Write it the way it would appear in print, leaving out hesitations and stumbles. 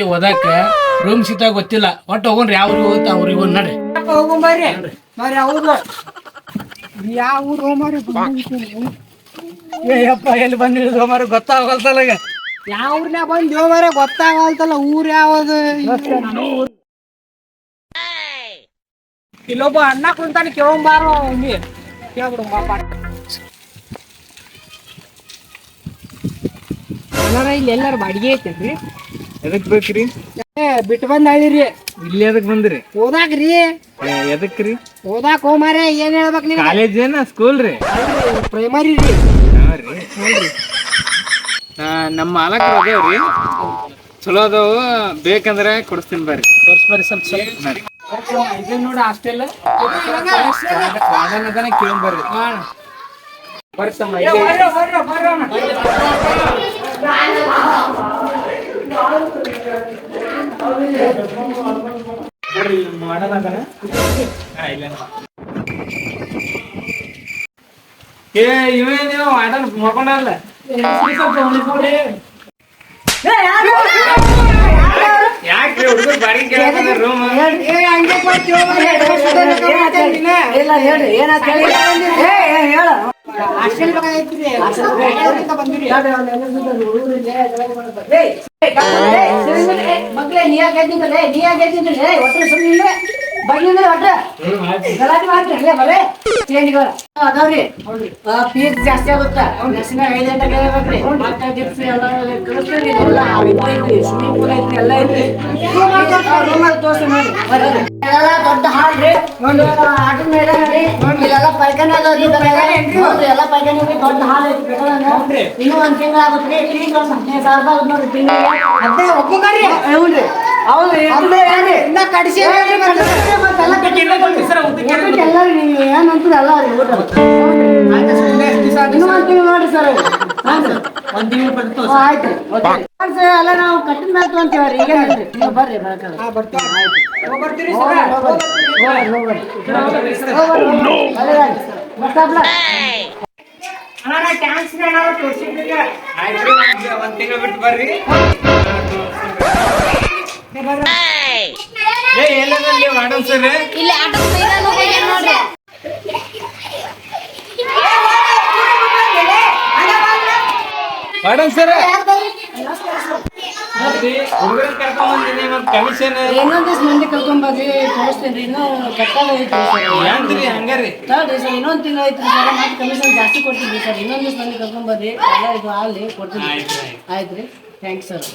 ಓದಾಕ room ಸಿಗ್ತಾಗ ಗೊತ್ತಿಲ್ಲ ಒಟ್ಟು ಹೋಗೋಣ್ರಿ ಯಾವ ಊರಿಗೆ ಹೋಗ್ತಾ ಅವ್ರಿಗೆ ಹೋಗಿ ನಡ್ರಿ ಹೋಗ್ಬರ್ರಿ ಬರ್ರಿ ಹೌದು ಯಾವ ಊರು ಮಾರಿ ಏಯಪ್ಪ ಎಲ್ಲಿ ಬಂದಿರೋದು ಮಾರು ಗೊತ್ತಾಗಲ್ತಲ್ಲ ಈಗ ಯಾವ ಊರ್ನ್ಯಾಗ ಬಂದ್ ಮಾರ ಗೊತ್ತಾಗಲ್ತಲ್ಲ ಊರ್ ಯಾವ್ದು ಇಲ್ಲೊಬ್ಬ ಅಣ್ಣ ಕುಂತಾನೆ ಕೇಳಂಬಾರೋ ಹಿಂಗೆ ಕೇಳ್ಬಿಡು ಪಾಪ ಎಲ್ಲಾರ ಇಲ್ಲಿ ಎಲ್ಲಾರ ಬಾಡಿಗೆ ಐತೇನ್ರಿ ಎದಕ್ ಬೇಕ್ರಿ ಬಿಟ್ಟು ಬಂದ್ ಹೇಳಿರಿ ಇಲ್ಲಿ ಎದಕ್ ಬಂದ್ರಿ ಓದಾಕ್ರಿ ಎದಕ್ರಿ ಓದಾಕ್ ಹೋಮಾರೆ ಏನ್ ಹೇಳ್ಬೇಕ್ ನೀವು ಕಾಲೇಜ್ ಏನ ಸ್ಕೂಲ್ ರೀ ಪ್ರೈಮರಿ ರೀ ನೋಡ್ರಿ ನಮ್ಮ ಮಾಲಕರು ಅದೇವ್ರಿ ಚಲೋ ಅದಾವು ಬೇಕಂದ್ರೆ ಕೊಡಿಸ್ತೀನಿ ಬರ್ರಿ ತೋರ್ಸ್ಬರ್ರಿ ಸ್ವಲ್ಪ ಇದನ್ನ ನೋಡಿ ಹಾಸ್ಟೆಲ್ ಅದನ್ನ ಕೇಳಿ ಬರ್ರಿ ಬರ್ಸಮ್ಮ ಇವೇನು ಮಾಡಲ್ ಮಕೊಂಡಲ್ಲ ಯಾಕ್ರಿ ಹುಡುಗರು ಬಾಡಿಗೆ ಕೇಳಕಂದ್ರ ರೂಮ್ ಹಾಸ್ಟೆಲ್ ಬೇಕಾಗೈತ್ರಿ ಬಂದಿರಿ ಮಕ್ಳೇ ನೀ ಯಾಕೆ ಒಟ್ಟರೆ ಸುಮ್ಮನೆ ಬಗ್ಲಿಂದ್ರೆ ಒಟ್ರೆ ಗಲಾಟೆ ಮಾಡ್ರಿ ಬರೇ ಚೇಂಜ್ಗಳು ಅದಾವ್ರಿ ಫೀಸ್ ಜಾಸ್ತಿ ಆಗುತ್ತ ನರ್ಸಿನಾಗ 5 ಗಂಟೆಗೆ ಹೇಳ್ಬೇಕ್ರಿ ಮತ್ತೆ ಟಿಪ್ಸ್ ಎಲ್ಲ ಕಳಿಸ್ತೀರಿ ಎಲ್ಲ ಸ್ವಿಮ್ಮಿಂಗ್ ಪೂಲ್ ಐತ್ರಿ ಎಲ್ಲ ಐತ್ರಿ ರೂಮಲ್ಲಿ ತೋರಿಸಿ ನೋಡಿ ಬರ್ರಿ ಎಲ್ಲ ದೊಡ್ಡ ಹಾಲ್ ರೀ ಆಟದ ಮೇಲೆ ನೋಡಿ ಇಲ್ಲೆಲ್ಲ ಪೈಖಾನೆ ಅದಾವ್ರಿ ನೋಡ್ರಿ ಎಲ್ಲ ಪೈಖಾನೆ ದೊಡ್ಡ ಹಾಲ್ ಐತಿ ಇನ್ನೂ 1 ತಿಂಗಳು ಆಗುತ್ತೆ ರೀ ಟೀ 15,000 ರೂಪಾಯಿ ಆಗುತ್ತೆ ನೋಡ್ರಿ ತಿಂಗಳಿಗೆ ಅದೇ ಒಬ್ಬಗಾರಿ ಹೌದ್ರಿ ಹೌದು ಇನ್ನ ಕಡಿಸಿ ಎಲ್ಲರೂ ನೀವು ಏನಂತೀರಿ ಎಲ್ಲ ಊಟ ಇನ್ನೂ 1 ತಿಂಗಳು ನೋಡ್ರಿ ಸರ್ ಆಯ್ತು ಎಲ್ಲ ನಾವು ಕಟ್ಟಿನ ಮೇಲೆ ತೊಗೊಂತೀವ್ರಿ ಈಗ ನೀವು ಬರ್ರಿ ಬರ್ತೀರಿ ಒಂದ್ ತಿಂಗಳು ಬಿಟ್ಟು ಬರ್ರಿ ಎಲ್ಲದಲ್ಲಿ ಮಾಡಲ್ ಸರ್ ಇಲ್ಲಿ ಆಟೋ ನೋಡ್ರಿ ಮಾಡಲ್ ಸರ್ ಹುಡುಗರನ್ನ ಕರ್ಕೊಂಡ್ ಬಂದಿನಿ ಮತ್ ಕಮಿಷನ್ ಇನ್ನೊಂದ್ ದಿವ್ಸ ಮಂದಿ ಕರ್ಕೊಂಬರ್ರಿ ತೋರಿಸ್ತೇನ್ರಿ ಇನ್ನೂ ಕಟ್ಟಾಗ ಏನ್ರಿ ಹಂಗಾರಿ ನೋಡ್ರಿ ಸರ್ ಇನ್ನೊಂದು ತಿಂಗಳು ಐತ್ರಿ ಸರ್ ಮತ್ತೆ ಕಮಿಷನ್ ಜಾಸ್ತಿ ಕೊಡ್ತೀವಿ ಸರ್ ಇನ್ನೊಂದ್ ದಿವ್ಸ ಮಂದಿ ಕರ್ಕೊಂಬರ್ರಿ ಎಲ್ಲ ಇದು ಅಲ್ಲಿ ಕೊಡ್ತೀನಿ ಆಯ್ತು ರೀ ಥ್ಯಾಂಕ್ಸ್ ಸರ್